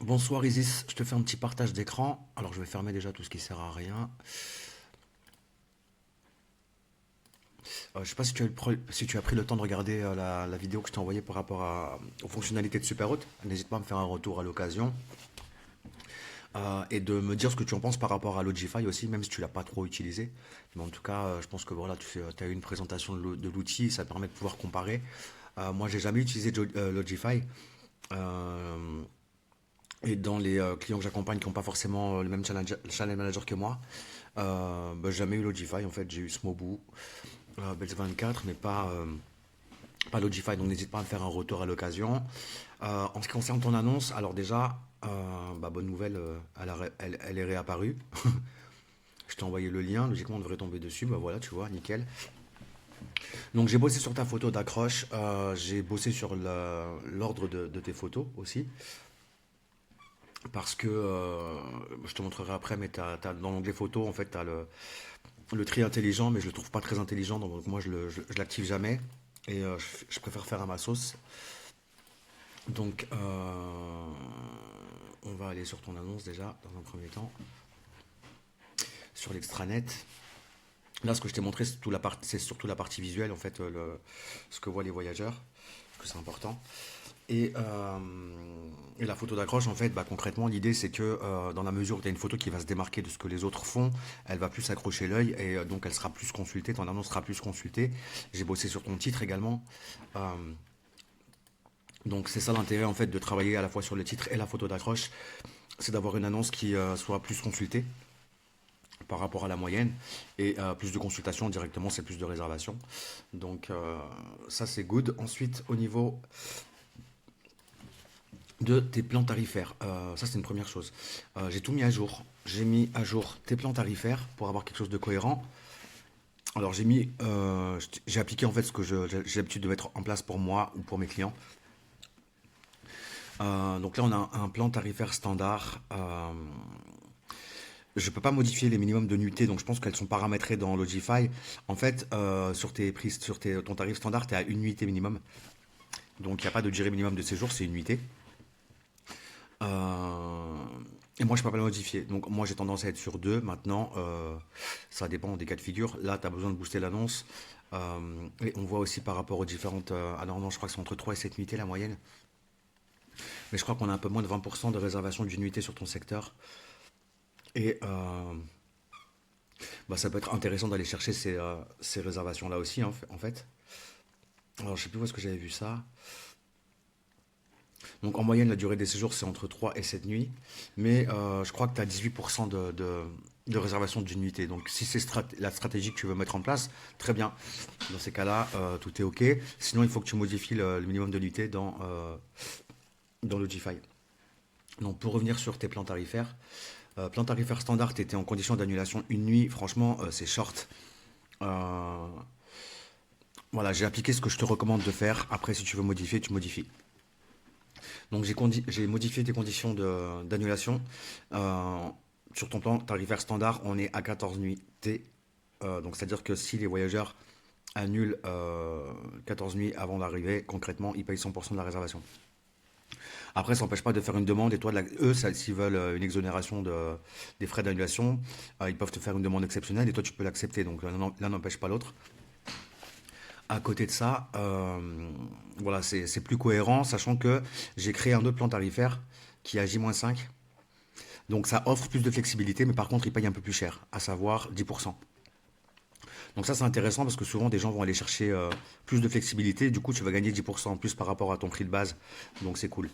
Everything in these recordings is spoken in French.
Bonsoir Isis, je te fais un petit partage d'écran. Alors je vais fermer déjà tout ce qui sert à rien. Je sais pas si si tu as pris le temps de regarder la vidéo que je t'ai envoyée par rapport aux fonctionnalités de Superhot. N'hésite pas à me faire un retour à l'occasion. Et de me dire ce que tu en penses par rapport à Logify aussi, même si tu l'as pas trop utilisé. Mais en tout cas, je pense que voilà, tu as eu une présentation de l'outil, ça permet de pouvoir comparer. Moi, j'ai jamais utilisé Logify. Euh, et dans les clients que j'accompagne qui n'ont pas forcément le même channel manager que moi, j'ai jamais eu Logify en fait, j'ai eu Smobu, Belz 24, mais pas Logify, donc n'hésite pas à me faire un retour à l'occasion. En ce qui concerne ton annonce, alors déjà, bonne nouvelle, elle est réapparue. Je t'ai envoyé le lien, logiquement on devrait tomber dessus, bah voilà, tu vois, nickel. Donc j'ai bossé sur ta photo d'accroche, j'ai bossé sur l'ordre de tes photos aussi. Parce que je te montrerai après, mais dans l'onglet photo, en fait, tu as le tri intelligent, mais je le trouve pas très intelligent, donc moi je l'active jamais. Et je préfère faire à ma sauce. Donc on va aller sur ton annonce déjà, dans un premier temps, sur l'extranet. Là, ce que je t'ai montré, c'est surtout la partie visuelle, en fait, ce que voient les voyageurs, parce que c'est important. Et, euh, et la photo d'accroche, en fait, concrètement, l'idée c'est que dans la mesure où tu as une photo qui va se démarquer de ce que les autres font, elle va plus accrocher l'œil et donc elle sera plus consultée, ton annonce sera plus consultée. J'ai bossé sur ton titre également. Euh, donc c'est ça l'intérêt en fait de travailler à la fois sur le titre et la photo d'accroche, c'est d'avoir une annonce qui soit plus consultée par rapport à la moyenne et plus de consultations directement, c'est plus de réservations. Donc ça c'est good. Ensuite au niveau de tes plans tarifaires. Ça, c'est une première chose. J'ai tout mis à jour. J'ai mis à jour tes plans tarifaires pour avoir quelque chose de cohérent. Alors, j'ai appliqué en fait ce que j'ai l'habitude de mettre en place pour moi ou pour mes clients. Donc là, on a un plan tarifaire standard. Je peux pas modifier les minimums de nuitées, donc je pense qu'elles sont paramétrées dans Logify. En fait, sur tes prix, ton tarif standard, tu es à une nuitée minimum. Donc, il n'y a pas de durée minimum de séjour, c'est une nuitée. Euh, et moi, je peux pas le modifier. Donc, moi, j'ai tendance à être sur deux. Maintenant, ça dépend des cas de figure. Là, tu as besoin de booster l'annonce. Et on voit aussi par rapport aux différentes. Alors, non, je crois que c'est entre 3 et 7 nuitées la moyenne. Mais je crois qu'on a un peu moins de 20% de réservation d'une nuitée sur ton secteur. Et ça peut être intéressant d'aller chercher ces réservations-là aussi, hein, en fait. Alors, je sais plus où est-ce que j'avais vu ça. Donc en moyenne, la durée des séjours, c'est entre 3 et 7 nuits. Mais je crois que tu as 18% de réservation d'une nuitée. Donc si c'est la stratégie que tu veux mettre en place, très bien. Dans ces cas-là, tout est OK. Sinon, il faut que tu modifies le minimum de nuitées dans Logify. Donc pour revenir sur tes plans tarifaires, plan tarifaire standard, tu étais en condition d'annulation une nuit. Franchement, c'est short. Euh, voilà, j'ai appliqué ce que je te recommande de faire. Après, si tu veux modifier, tu modifies. Donc j'ai modifié tes conditions d'annulation. Euh, sur ton plan tarifaire standard, on est à 14 nuitées. Donc c'est-à-dire que si les voyageurs annulent 14 nuits avant d'arriver, concrètement, ils payent 100% de la réservation. Après, ça n'empêche pas de faire une demande et toi, s'ils veulent une exonération des frais d'annulation, ils peuvent te faire une demande exceptionnelle et toi, tu peux l'accepter. Donc l'un n'empêche pas l'autre. À côté de ça, voilà, c'est plus cohérent, sachant que j'ai créé un autre plan tarifaire qui est à J-5. Donc ça offre plus de flexibilité, mais par contre, il paye un peu plus cher, à savoir 10%. Donc ça, c'est intéressant parce que souvent, des gens vont aller chercher plus de flexibilité. Du coup, tu vas gagner 10% en plus par rapport à ton prix de base. Donc c'est cool.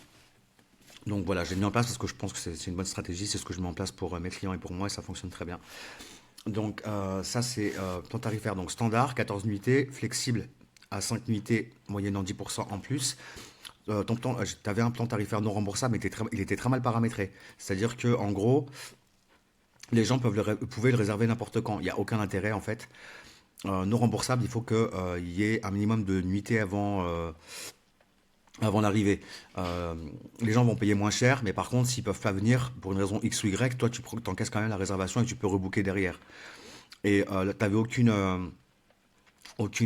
Donc voilà, j'ai mis en place parce que je pense que c'est une bonne stratégie. C'est ce que je mets en place pour mes clients et pour moi et ça fonctionne très bien. Donc ça, c'est plan tarifaire donc standard, 14 nuitées, flexible à 5 nuitées, moyennant 10% en plus. Tu avais un plan tarifaire non remboursable, mais il était très mal paramétré. C'est-à-dire que en gros, les gens pouvaient le réserver n'importe quand. Il n'y a aucun intérêt en fait. Non remboursable, il faut qu'il y ait un minimum de nuitées avant l'arrivée. Euh, les gens vont payer moins cher, mais par contre, s'ils peuvent pas venir pour une raison X ou Y, toi, tu encaisses quand même la réservation et tu peux rebooker derrière. Et tu n'avais aucune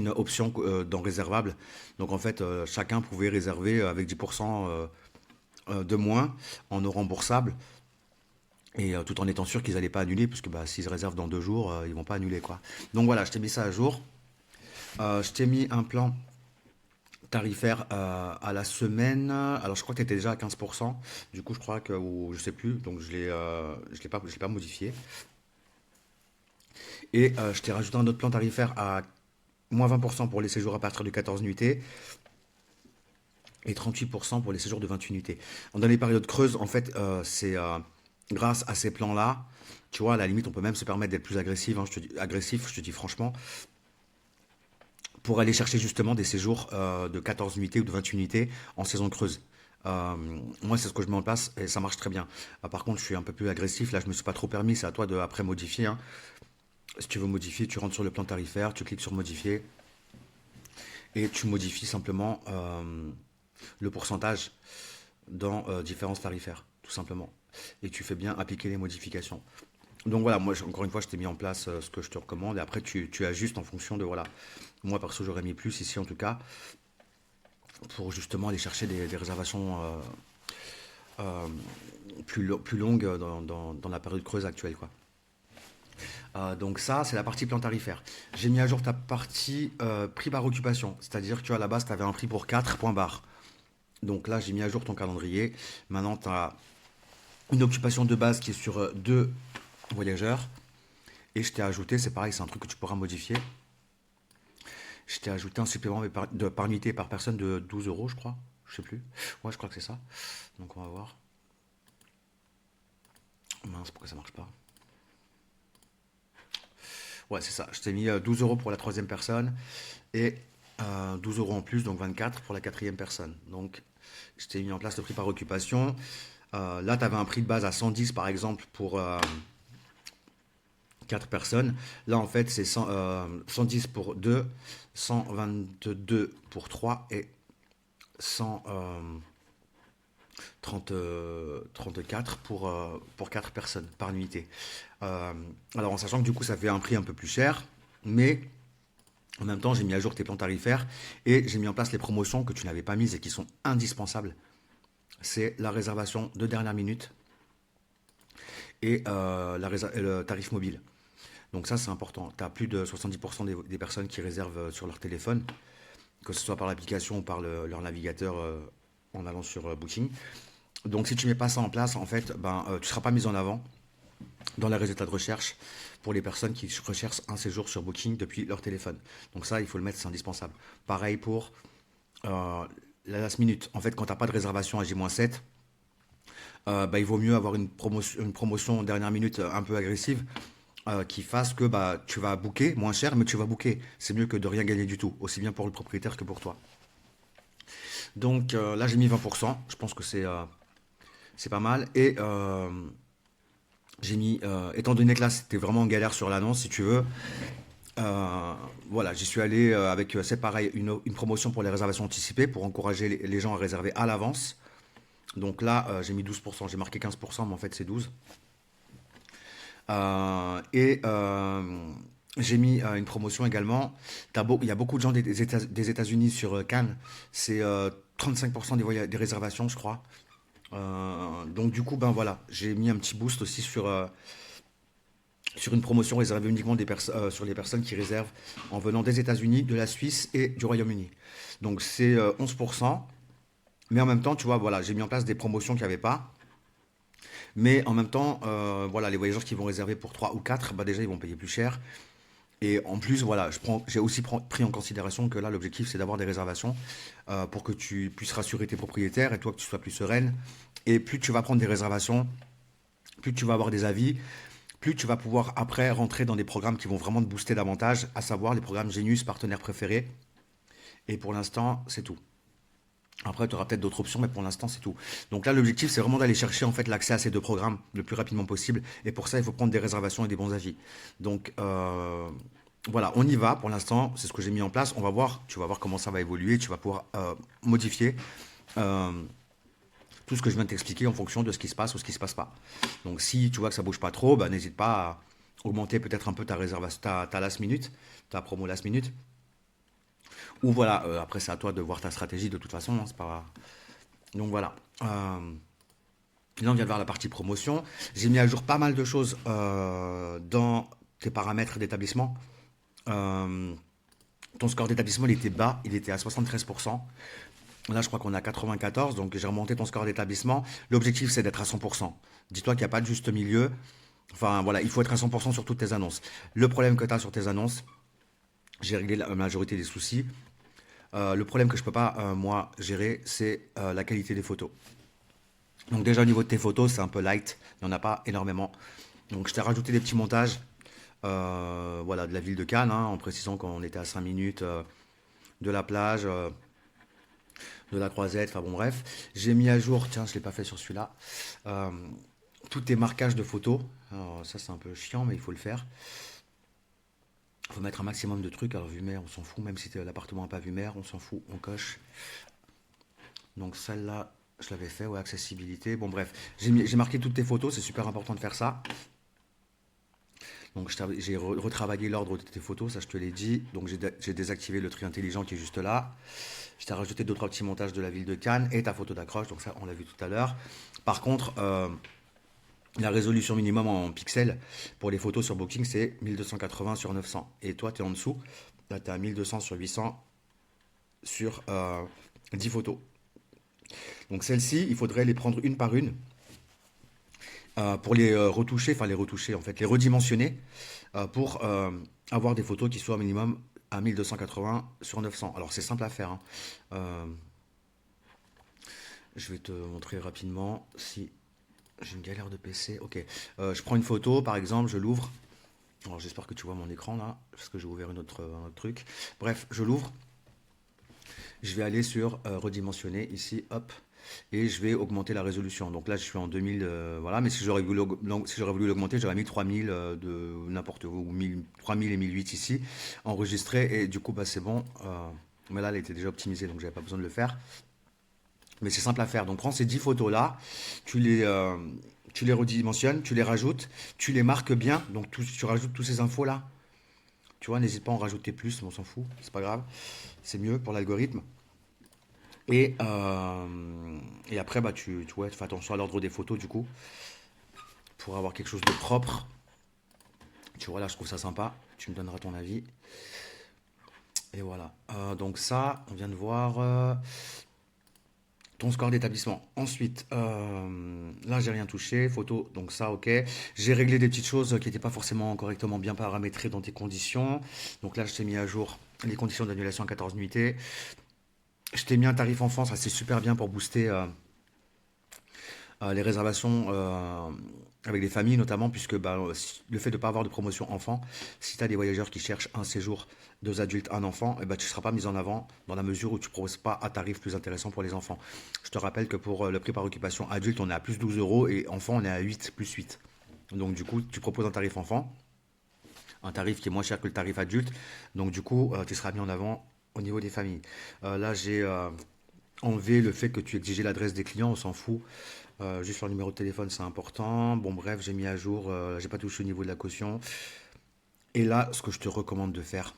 option dans réservable. Donc en fait, chacun pouvait réserver avec 10% de moins en euro remboursables et tout en étant sûr qu'ils n'allaient pas annuler, puisque bah, s'ils réservent dans 2 jours, ils vont pas annuler quoi. Donc voilà, je t'ai mis ça à jour. Je t'ai mis un plan tarifaire à la semaine. Alors je crois que tu étais déjà à 15%. Du coup, je crois que, ou je sais plus, donc je l'ai pas modifié. Et je t'ai rajouté un autre plan tarifaire à moins 20% pour les séjours à partir de 14 nuitées et 38% pour les séjours de 28 nuitées. Dans les périodes creuses, en fait, c'est grâce à ces plans-là, tu vois, à la limite, on peut même se permettre d'être plus agressif, hein, agressif, je te dis franchement, pour aller chercher justement des séjours de 14 nuitées ou de 28 nuitées en saison creuse. Euh, Moi, c'est ce que je mets en place et ça marche très bien. Par contre, je suis un peu plus agressif. Là, je me suis pas trop permis. C'est à toi de après modifier, hein. Si tu veux modifier, tu rentres sur le plan tarifaire, tu cliques sur modifier et tu modifies simplement le pourcentage dans différences tarifaires, tout simplement. Et tu fais bien appliquer les modifications. Donc voilà, moi encore une fois, je t'ai mis en place ce que je te recommande et après tu ajustes en fonction de voilà. Moi perso, j'aurais mis plus ici en tout cas pour justement aller chercher des réservations euh, plus longues dans la période creuse actuelle quoi. Donc ça, c'est la partie plan tarifaire. J'ai mis à jour ta partie prix par occupation, c'est-à-dire que tu vois, à la base, tu avais un prix pour 4 points barre. Donc là, j'ai mis à jour ton calendrier. Maintenant, tu as une occupation de base qui est sur 2 voyageurs. Et je t'ai ajouté, c'est pareil, c'est un truc que tu pourras modifier. Je t'ai ajouté un supplément par nuitée par personne de 12 euros, je crois. Je sais plus. Ouais, je crois que c'est ça. Donc on va voir. Mince, pourquoi ça marche pas? Ouais, c'est ça. Je t'ai mis 12 euros pour la troisième personne et 12 euros en plus, donc 24 pour la quatrième personne. Donc je t'ai mis en place le prix par occupation. Là, tu avais un prix de base à 110 par exemple pour 4 personnes. Là, en fait, c'est 110 pour 2, 122 pour 3 et 134 pour 4 personnes par nuitée. Euh, alors, en sachant que du coup, ça fait un prix un peu plus cher, mais en même temps, j'ai mis à jour tes plans tarifaires et j'ai mis en place les promotions que tu n'avais pas mises et qui sont indispensables. C'est la réservation de dernière minute et le tarif mobile. Donc ça, c'est important. Tu as plus de 70% des personnes qui réservent sur leur téléphone, que ce soit par l'application ou par leur navigateur en allant sur Booking. Donc si tu ne mets pas ça en place, en fait, tu ne seras pas mis en avant dans les résultats de recherche pour les personnes qui recherchent un séjour sur Booking depuis leur téléphone. Donc ça, il faut le mettre, c'est indispensable. Pareil pour la last minute. En fait, quand tu n'as pas de réservation à J-7, il vaut mieux avoir une promotion dernière minute un peu agressive qui fasse que tu vas booker moins cher, mais tu vas booker. C'est mieux que de rien gagner du tout, aussi bien pour le propriétaire que pour toi. Donc là, j'ai mis 20%. Je pense que c'est pas mal. Et j'ai mis, étant donné que là, c'était vraiment en galère sur l'annonce, si tu veux, voilà, j'y suis allé avec, c'est pareil, une promotion pour les réservations anticipées pour encourager les gens à réserver à l'avance. Donc là, j'ai mis 12%. J'ai marqué 15%, mais en fait, c'est 12. Et j'ai mis une promotion également. Il y a beaucoup de gens des États-Unis sur Cannes. C'est 35% des réservations, je crois. Donc du coup, ben voilà, j'ai mis un petit boost aussi sur une promotion réservée uniquement sur les personnes qui réservent en venant des États-Unis, de la Suisse et du Royaume-Uni. Donc c'est 11%. Mais en même temps, tu vois, voilà, j'ai mis en place des promotions qu'il n'y avait pas. Mais en même temps, voilà, les voyageurs qui vont réserver pour 3 ou 4, bah déjà, ils vont payer plus cher. Et en plus, voilà, j'ai aussi pris en considération que là, l'objectif, c'est d'avoir des réservations pour que tu puisses rassurer tes propriétaires et toi, que tu sois plus sereine. Et plus tu vas prendre des réservations, plus tu vas avoir des avis, plus tu vas pouvoir après rentrer dans des programmes qui vont vraiment te booster davantage, à savoir les programmes Genius, partenaires préférés. Et pour l'instant, c'est tout. Après, tu auras peut-être d'autres options, mais pour l'instant, c'est tout. Donc là, l'objectif, c'est vraiment d'aller chercher en fait l'accès à ces deux programmes le plus rapidement possible. Et pour ça, il faut prendre des réservations et des bons avis. Donc voilà, on y va. Pour l'instant, c'est ce que j'ai mis en place. On va voir. Tu vas voir comment ça va évoluer. Tu vas pouvoir modifier euh, tout ce que je viens de t'expliquer en fonction de ce qui se passe ou ce qui se passe pas. Donc si tu vois que ça bouge pas trop, bah, n'hésite pas à augmenter peut-être un peu ta réservation, ta last minute, ta promo last minute. Ou voilà, après c'est à toi de voir ta stratégie de toute façon, hein, c'est pas. Donc voilà. Euh, Là, on vient de voir la partie promotion. J'ai mis à jour pas mal de choses dans tes paramètres d'établissement. Euh, Ton score d'établissement, il était bas, il était à 73%. Là, je crois qu'on est à 94, donc j'ai remonté ton score d'établissement. L'objectif, c'est d'être à 100%. Dis-toi qu'il n'y a pas de juste milieu. Enfin, voilà, il faut être à 100% sur toutes tes annonces. Le problème que tu as sur tes annonces, j'ai réglé la majorité des soucis. Le problème que je peux pas, moi, gérer, c'est la qualité des photos. Donc déjà, au niveau de tes photos, c'est un peu light. Il n'y en a pas énormément. Donc, je t'ai rajouté des petits montages voilà, de la ville de Cannes, hein, en précisant qu'on était à 5 minutes de la plage, de la Croisette, enfin bon bref. J'ai mis à jour, tiens, je ne l'ai pas fait sur celui-là, euh, tous tes marquages de photos. Alors ça c'est un peu chiant, mais il faut le faire. Il faut mettre un maximum de trucs. Alors vue mer, on s'en fout, même si l'appartement n'a pas vue mer, on s'en fout, on coche. Donc celle-là, je l'avais fait, ouais, accessibilité. Bon bref, j'ai marqué toutes tes photos, c'est super important de faire ça. Donc j'ai retravaillé l'ordre de tes photos, ça je te l'ai dit. Donc j'ai désactivé le tri intelligent qui est juste là. Je t'ai rajouté deux trois petits montages de la ville de Cannes et ta photo d'accroche, donc ça on l'a vu tout à l'heure. Par contre, la résolution minimum en pixels pour les photos sur Booking c'est 1280 sur 900. Et toi tu es en dessous, là tu es à 1200 sur 800 sur 10 photos. Donc celles-ci, il faudrait les prendre une par une pour les retoucher, enfin les retoucher en fait, les redimensionner pour avoir des photos qui soient au minimum à 1280 sur 900. Alors c'est simple à faire, hein. Euh, je vais te montrer rapidement si j'ai une galère de PC. Ok, je prends une photo par exemple, je l'ouvre. Alors j'espère que tu vois mon écran là, parce que j'ai ouvert un autre truc. Bref, je l'ouvre. Je vais aller sur redimensionner ici, hop, et je vais augmenter la résolution. Donc là, je suis en 2000, voilà, mais si j'aurais voulu l'augmenter, j'aurais mis 3000 de n'importe où, ou 3000 et 1008 ici, enregistré, et du coup, bah, c'est bon. Mais là, elle était déjà optimisée, donc j'avais pas besoin de le faire. Mais c'est simple à faire. Donc prends ces 10 photos-là, tu les redimensionnes, tu les rajoutes, tu les marques bien, donc tu rajoutes tous ces infos-là. Tu vois, n'hésite pas à en rajouter plus, mais on s'en fout, c'est pas grave. C'est mieux pour l'algorithme. Et après, bah, ouais, tu fais attention à l'ordre des photos, du coup, pour avoir quelque chose de propre. Tu vois, là, je trouve ça sympa. Tu me donneras ton avis. Et voilà. Donc ça, on vient de voir ton score d'établissement. Ensuite, là, j'ai rien touché. Photo, donc ça, ok. J'ai réglé des petites choses qui n'étaient pas forcément correctement bien paramétrées dans tes conditions. Donc là, je t'ai mis à jour les conditions d'annulation à 14 nuitées. Je t'ai mis un tarif enfant, ça c'est super bien pour booster les réservations avec les familles notamment, puisque bah, le fait de ne pas avoir de promotion enfant, si tu as des voyageurs qui cherchent un séjour, deux adultes, un enfant, et bah, tu ne seras pas mis en avant dans la mesure où tu ne proposes pas un tarif plus intéressant pour les enfants. Je te rappelle que pour le prix par occupation adulte, on est à plus 12 euros et enfant, on est à 8 plus 8. Donc du coup, tu proposes un tarif enfant, un tarif qui est moins cher que le tarif adulte. Donc du coup, tu seras mis en avant au niveau des familles. Là, j'ai enlevé le fait que tu exigeais l'adresse des clients, on s'en fout. Juste leur numéro de téléphone, c'est important. Bon, bref, j'ai mis à jour, j'ai pas touché au niveau de la caution. Et là, ce que je te recommande de faire,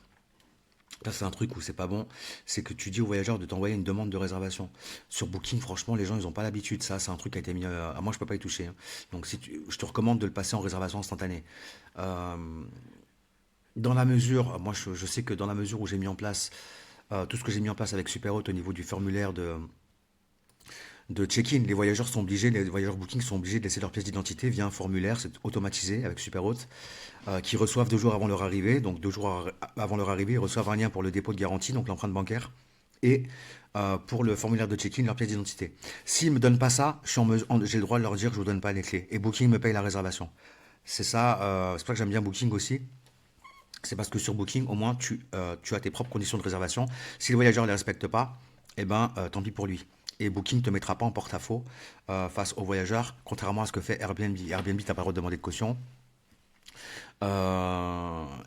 ça c'est un truc où c'est pas bon, c'est que tu dis aux voyageurs de t'envoyer une demande de réservation. Sur Booking, franchement, les gens, ils ont pas l'habitude. Ça, c'est un truc qui a été mis. À moi, je peux pas y toucher, hein. Donc, je te recommande de le passer en réservation instantanée. Euh, Dans la mesure, moi, je sais que dans la mesure où j'ai mis en place tout ce que j'ai mis en place avec Superhot au niveau du formulaire de check-in. Les voyageurs Booking sont obligés de laisser leur pièce d'identité via un formulaire, c'est automatisé avec Superhot, qui reçoivent 2 jours avant leur arrivée. Donc 2 jours avant leur arrivée, ils reçoivent un lien pour le dépôt de garantie, donc l'empreinte bancaire, et pour le formulaire de check-in, leur pièce d'identité. S'ils ne me donnent pas ça, j'ai le droit de leur dire que je ne vous donne pas les clés. Et Booking me paye la réservation. C'est ça, c'est pour ça que j'aime bien Booking aussi. C'est parce que sur Booking, au moins, tu as tes propres conditions de réservation. Si le voyageur ne les respecte pas, eh ben, tant pis pour lui. Et Booking ne te mettra pas en porte-à-faux face au voyageur, contrairement à ce que fait Airbnb. Airbnb, tu n'as pas le droit de demander de caution.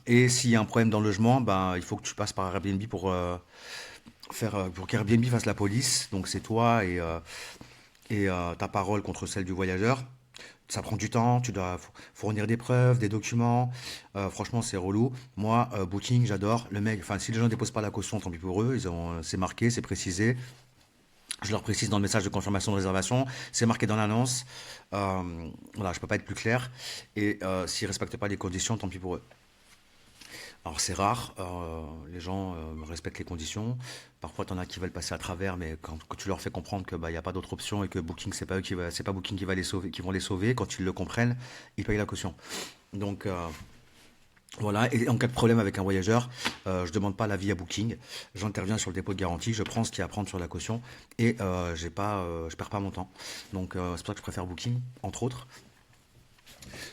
Et s'il y a un problème dans le logement, ben, il faut que tu passes par Airbnb pour qu'Airbnb fasse la police. Donc c'est toi et ta parole contre celle du voyageur. Ça prend du temps, tu dois fournir des preuves, des documents. Franchement, c'est relou. Moi, Booking, j'adore. Le mec, enfin, si les gens ne déposent pas la caution, tant pis pour eux. C'est marqué, c'est précisé. Je leur précise dans le message de confirmation de réservation, c'est marqué dans l'annonce. Voilà, je peux pas être plus clair. Et s'ils respectent pas les conditions, tant pis pour eux. Alors c'est rare, les gens respectent les conditions. Parfois, t'en as qui veulent passer à travers, mais quand tu leur fais comprendre que bah y a pas d'autre option et que Booking c'est pas eux c'est pas Booking qui va les sauver, qui vont les sauver, quand ils le comprennent, ils payent la caution. Donc voilà, et en cas de problème avec un voyageur, je demande pas l'avis à Booking, j'interviens sur le dépôt de garantie, je prends ce qu'il y a à prendre sur la caution et je perds pas mon temps. Donc c'est pour ça que je préfère Booking, entre autres.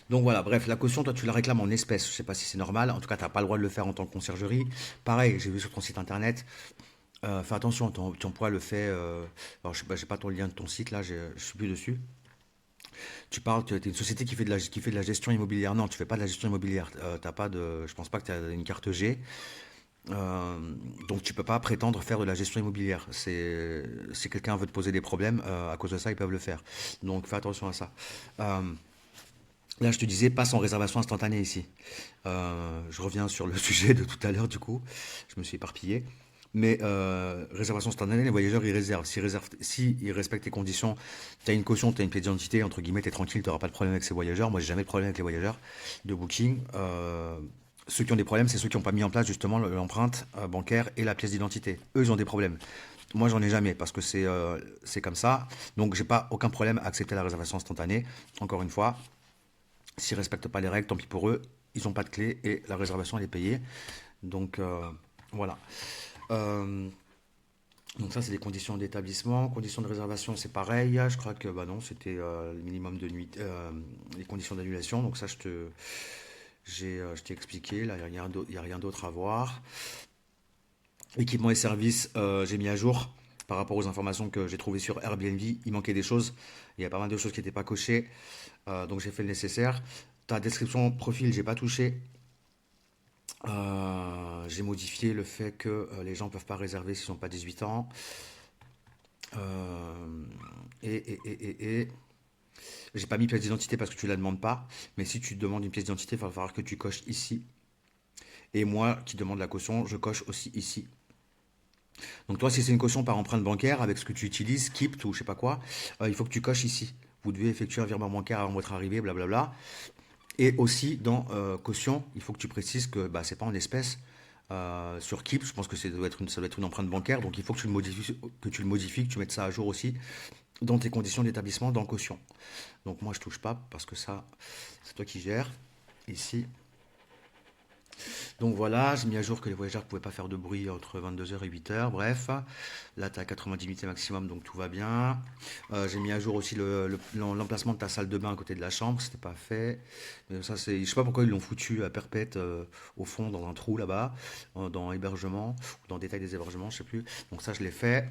Donc voilà, bref, la caution, toi tu la réclames en espèces, je sais pas si c'est normal, en tout cas t'as pas le droit de le faire en tant que conciergerie. Pareil, j'ai vu sur ton site internet, fais attention, ton poids le fait, alors je sais pas, j'ai pas ton lien de ton site là, je suis plus dessus. Tu parles, tu es une société qui fait de la gestion immobilière. Non, tu fais pas de la gestion immobilière. T'as pas de, je pense pas que tu as une carte G. Euh, donc tu peux pas prétendre faire de la gestion immobilière. Si quelqu'un veut te poser des problèmes, à cause de ça, ils peuvent le faire. Donc fais attention à ça. Euh, Là, je te disais, passe en réservation instantanée ici. Je reviens sur le sujet de tout à l'heure, du coup. Je me suis éparpillé. Mais réservation instantanée, les voyageurs, ils réservent. S'ils respectent les conditions, tu as une caution, tu as une pièce d'identité, entre guillemets, tu es tranquille, tu n'auras pas de problème avec ces voyageurs. Moi, j'ai jamais de problème avec les voyageurs de Booking. Ceux qui ont des problèmes, c'est ceux qui n'ont pas mis en place justement l'empreinte bancaire et la pièce d'identité. Eux, ils ont des problèmes. Moi, j'en ai jamais parce que c'est comme ça. Donc, j'ai pas aucun problème à accepter la réservation instantanée. Encore une fois, s'ils respectent pas les règles, tant pis pour eux. Ils n'ont pas de clé et la réservation elle est payée. Donc voilà. Euh, donc ça c'est les conditions d'établissement. Conditions de réservation c'est pareil. Je crois que bah non c'était le minimum de nuit, les conditions d'annulation. Donc ça je t'ai expliqué. Là il y a rien d'autre à voir. Équipement et services j'ai mis à jour. Par rapport aux informations que j'ai trouvées sur Airbnb, il manquait des choses. Il y a pas mal de choses qui n'étaient pas cochées. Donc j'ai fait le nécessaire. Ta description profil, j'ai pas touché. J'ai modifié le fait que les gens ne peuvent pas réserver s'ils n'ont pas 18 ans. Euh, et j'ai pas mis pièce d'identité parce que tu la demandes pas. Mais si tu demandes une pièce d'identité, il va falloir que tu coches ici. Et moi qui demande la caution, je coche aussi ici. Donc toi, si c'est une caution par empreinte bancaire avec ce que tu utilises, Kipt ou je sais pas quoi, il faut que tu coches ici. Vous devez effectuer un virement bancaire avant votre arrivée, blablabla. Et aussi, dans caution, il faut que tu précises que bah, c'est pas en espèces. Sur Keep, je pense que ça doit être une empreinte bancaire, donc il faut que tu le modifies, que tu mettes ça à jour aussi dans tes conditions d'établissement, dans caution. Donc moi, je touche pas parce que ça, c'est toi qui gères ici. Donc voilà, j'ai mis à jour que les voyageurs ne pouvaient pas faire de bruit entre 22 heures et 8 heures. Bref, là tu as 90 unités maximum, donc tout va bien. J'ai mis à jour aussi l'emplacement de ta salle de bain à côté de la chambre, c'était pas fait. Mais ça, je sais pas pourquoi ils l'ont foutu à perpète au fond dans un trou là-bas, dans hébergement, ou dans détail des hébergements, je sais plus. Donc ça, je l'ai fait.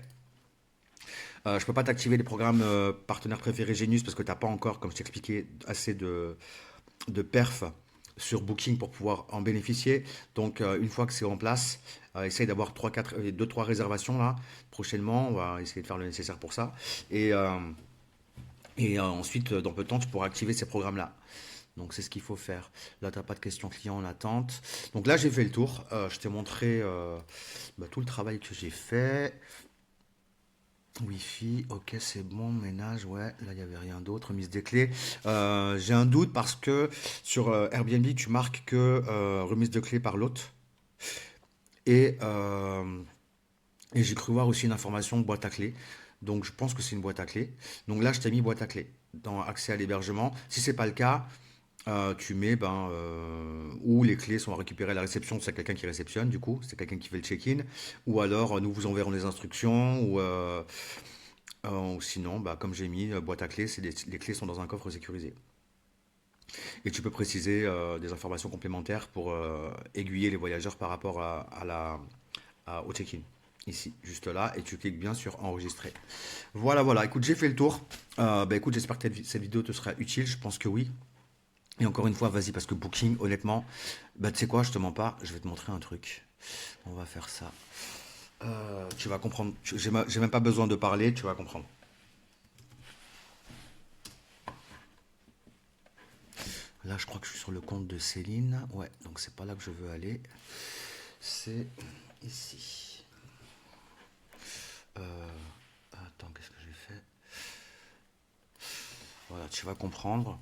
Je peux pas t'activer les programmes partenaires préférés Genius parce que t'as pas encore, comme je t'expliquais, assez de perf sur Booking pour pouvoir en bénéficier. Donc une fois que c'est en place, essaye d'avoir 2-3 réservations là prochainement. On va essayer de faire le nécessaire pour ça. Et, euh, et ensuite, dans peu de temps, tu pourras activer ces programmes-là. Donc c'est ce qu'il faut faire. Là, tu n'as pas de questions clients en attente. Donc là, j'ai fait le tour. Je t'ai montré bah, tout le travail que j'ai fait. Wi-Fi, ok, c'est bon, ménage, ouais, là, il n'y avait rien d'autre, mise des clés. J'ai un doute parce que sur Airbnb, tu marques que remise de clés par l'hôte. Et, euh, et j'ai cru voir aussi une information boîte à clés. Donc je pense que c'est une boîte à clés. Donc là, je t'ai mis boîte à clés dans accès à l'hébergement. Si c'est pas le cas, tu mets où les clés sont récupérées à la réception, c'est quelqu'un qui réceptionne, du coup, c'est quelqu'un qui fait le check-in. Ou alors, nous vous enverrons les instructions. Ou sinon, bah, comme j'ai mis, boîte à clés, les clés sont dans un coffre sécurisé. Et tu peux préciser des informations complémentaires pour aiguiller les voyageurs par rapport au check-in. Ici, juste là, et tu cliques bien sur enregistrer. Voilà, voilà, écoute, j'ai fait le tour. Bah, écoute, j'espère que cette vidéo te sera utile, je pense que oui. Et encore une fois, vas-y, parce que Booking, honnêtement, bah, tu sais quoi, je te mens pas, je vais te montrer un truc. On va faire ça. Tu vas comprendre, j'ai même pas besoin de parler, tu vas comprendre. Là, je crois que je suis sur le compte de Céline. Ouais, donc c'est pas là que je veux aller. C'est ici. Euh, Attends. attends, qu'est-ce que j'ai fait? Voilà, tu vas comprendre.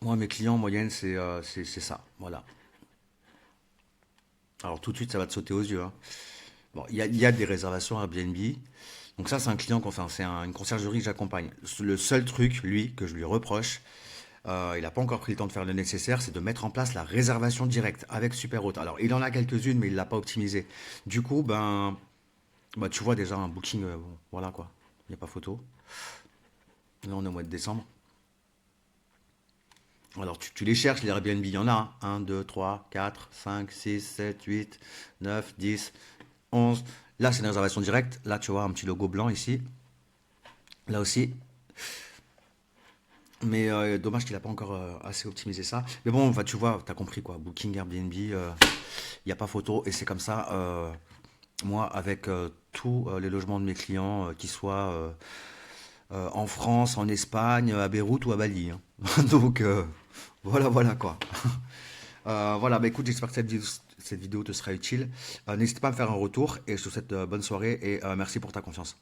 Moi, mes clients en moyenne, c'est ça. Voilà. Alors tout de suite, ça va te sauter aux yeux, hein. Bon, il y a des réservations Airbnb. Donc ça, c'est un client, enfin, une conciergerie que j'accompagne. Le seul truc, lui, que je lui reproche, il n'a pas encore pris le temps de faire le nécessaire, c'est de mettre en place la réservation directe avec Superhôte. Alors, il en a quelques-unes, mais il l'a pas optimisé. Du coup, bah, tu vois déjà un booking, bon, voilà quoi. Il n'y a pas photo. Là, on est au mois de décembre. Alors, tu les cherches, les Airbnb, il y en a, hein. 1, 2, 3, 4, 5, 6, 7, 8, 9, 10, 11. Là, c'est une réservation directe. Là, tu vois un petit logo blanc ici. Là aussi. Mais dommage qu'il n'a pas encore assez optimisé ça. Mais bon, enfin, tu vois, tu as compris quoi. Booking, Airbnb, il n'y a pas photo. Et c'est comme ça, moi, avec tous les logements de mes clients, qu'ils soient en France, en Espagne, à Beyrouth ou à Bali, hein. Donc, voilà, voilà quoi. Voilà, bah écoute, j'espère que cette vidéo te sera utile. N'hésite pas à me faire un retour et je te souhaite bonne soirée et merci pour ta confiance.